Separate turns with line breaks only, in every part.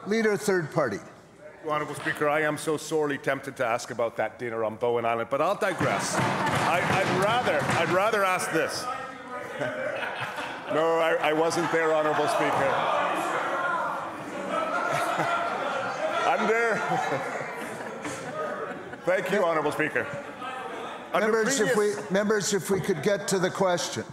Leader, third party.
Honourable Speaker, I am so sorely tempted to ask about that dinner on Bowen Island, but I'll digress. I'd rather ask this. No, I wasn't there, Honourable Speaker. Thank you, Honourable Speaker.
Members, if we could get to the question.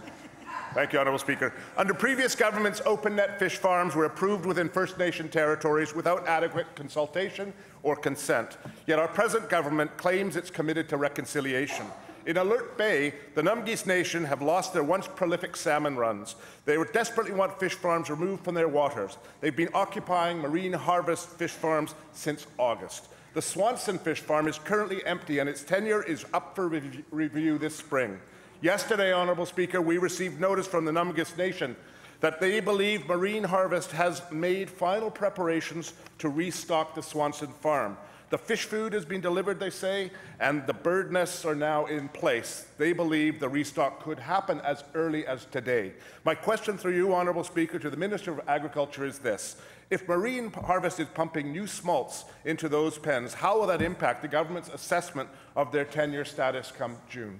Thank you, Honourable Speaker. Under previous governments, open net fish farms were approved within First Nation territories without adequate consultation or consent. Yet our present government claims it's committed to reconciliation. In Alert Bay, the Numgis Nation have lost their once prolific salmon runs. They desperately want fish farms removed from their waters. They've been occupying Marine Harvest fish farms since August. The Swanson fish farm is currently empty and its tenure is up for review this spring. Yesterday, Honourable Speaker, we received notice from the Numgis Nation that they believe Marine Harvest has made final preparations to restock the Swanson farm. The fish food has been delivered, they say, and the bird nests are now in place. They believe the restock could happen as early as today. My question through you, Honourable Speaker, to the Minister of Agriculture is this. If Marine Harvest is pumping new smolts into those pens, how will that impact the government's assessment of their tenure status come June?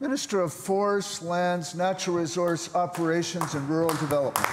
Minister of Forests, Lands, Natural Resource Operations and Rural Development.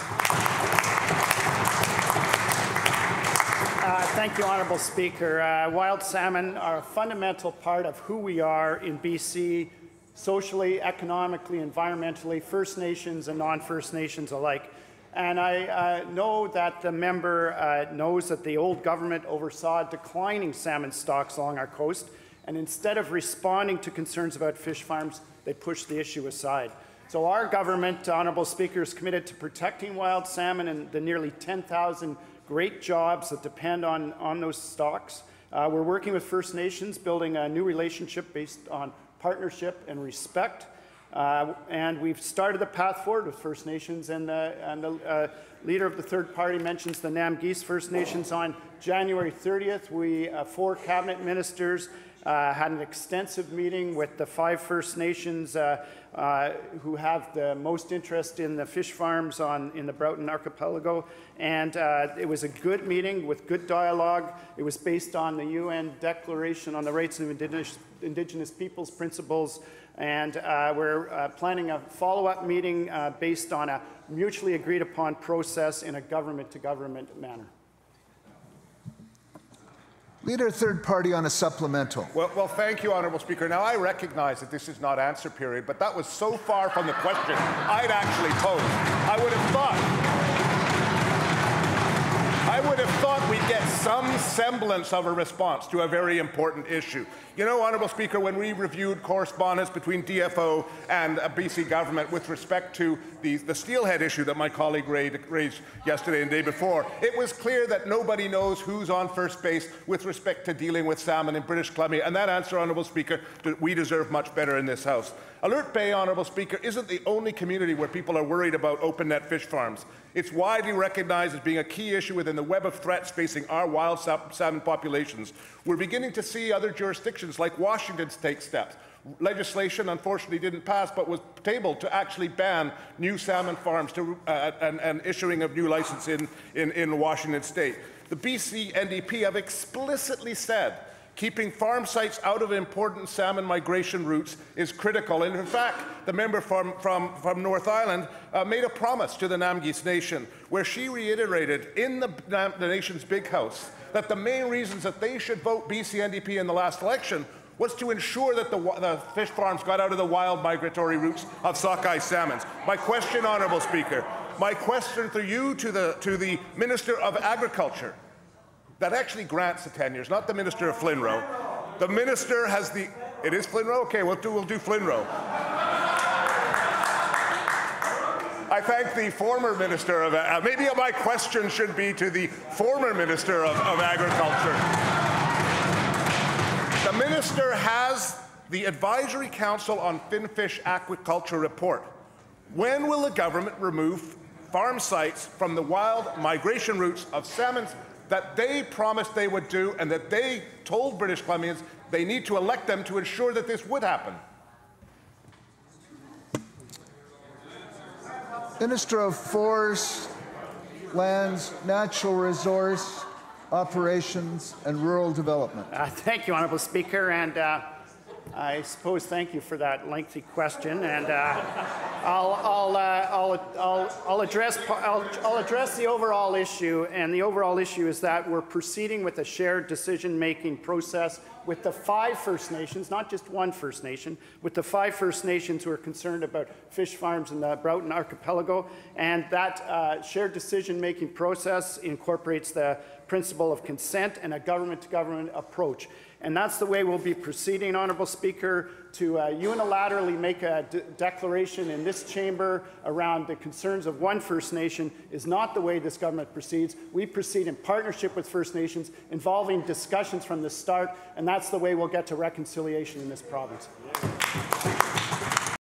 Thank you, Honourable Speaker. Wild salmon are a fundamental part of who we are in BC, socially, economically, environmentally, First Nations and non-First Nations alike. And I know that the member knows that the old government oversaw declining salmon stocks along our coast, and instead of responding to concerns about fish farms, they pushed the issue aside. So our government, Honourable Speaker, is committed to protecting wild salmon and the nearly 10,000 great jobs that depend on those stocks. We're working with First Nations, building a new relationship based on partnership and respect. And we've started the path forward with First Nations, and the leader of the third party mentions the Namgis First Nations. On January 30th, we, 4 cabinet ministers, had an extensive meeting with the 5 First Nations who have the most interest in the fish farms in the Broughton Archipelago. And it was a good meeting with good dialogue. It was based on the UN Declaration on the Rights of Indigenous Peoples Principles. And we're planning a follow-up meeting based on a mutually agreed upon process in a government-to-government manner.
Leader, third party on a supplemental.
Well, thank you, Honourable Speaker. Now, I recognize that this is not answer period, but that was so far from the question I'd actually posed. I would have thought we'd get some semblance of a response to a very important issue. You know, Honourable Speaker, when we reviewed correspondence between DFO and BC government with respect to the steelhead issue that my colleague raised yesterday and the day before, it was clear that nobody knows who's on first base with respect to dealing with salmon in British Columbia. And that answer, Honourable Speaker, we deserve much better in this House. Alert Bay, Honourable Speaker, isn't the only community where people are worried about open net fish farms. It's widely recognized as being a key issue within the web of threats facing our wild salmon populations. We're beginning to see other jurisdictions like Washington take steps. Legislation, unfortunately, didn't pass, but was tabled to actually ban new salmon farms and issuing of new licenses in Washington State. The BC NDP have explicitly said keeping farm sites out of important salmon migration routes is critical. And in fact, the member from North Island made a promise to the Namgis Nation where she reiterated in the nation's big house that the main reasons that they should vote BC NDP in the last election was to ensure that the fish farms got out of the wild migratory routes of sockeye salmons. My question, Honourable Speaker, my question for you to the Minister of Agriculture, that actually grants the tenures, not the Minister of Flinroe. The Minister has the... It is Flinroe? Okay, we'll do Flinroe. I thank the former Minister of... maybe my question should be to the former Minister of Agriculture. The Minister has the Advisory Council on Finfish Aquaculture report. When will the government remove farm sites from the wild migration routes of salmon that they promised they would do and that they told British Columbians they need to elect them to ensure that this would happen?
Minister of Forests, Lands, Natural Resource Operations and Rural Development.
Thank you, Honourable Speaker, and I suppose thank you for that lengthy question. And I'll address the overall issue, and the overall issue is that we're proceeding with a shared decision-making process with the 5 First Nations, not just one First Nation, with the 5 First Nations who are concerned about fish farms in the Broughton Archipelago, and that shared decision-making process incorporates the principle of consent and a government-to-government approach. And that's the way we'll be proceeding, Honourable Speaker, to unilaterally make a declaration in this chamber around the concerns of one First Nation is not the way this government proceeds. We proceed in partnership with First Nations, involving discussions from the start, and that's the way we'll get to reconciliation in this province.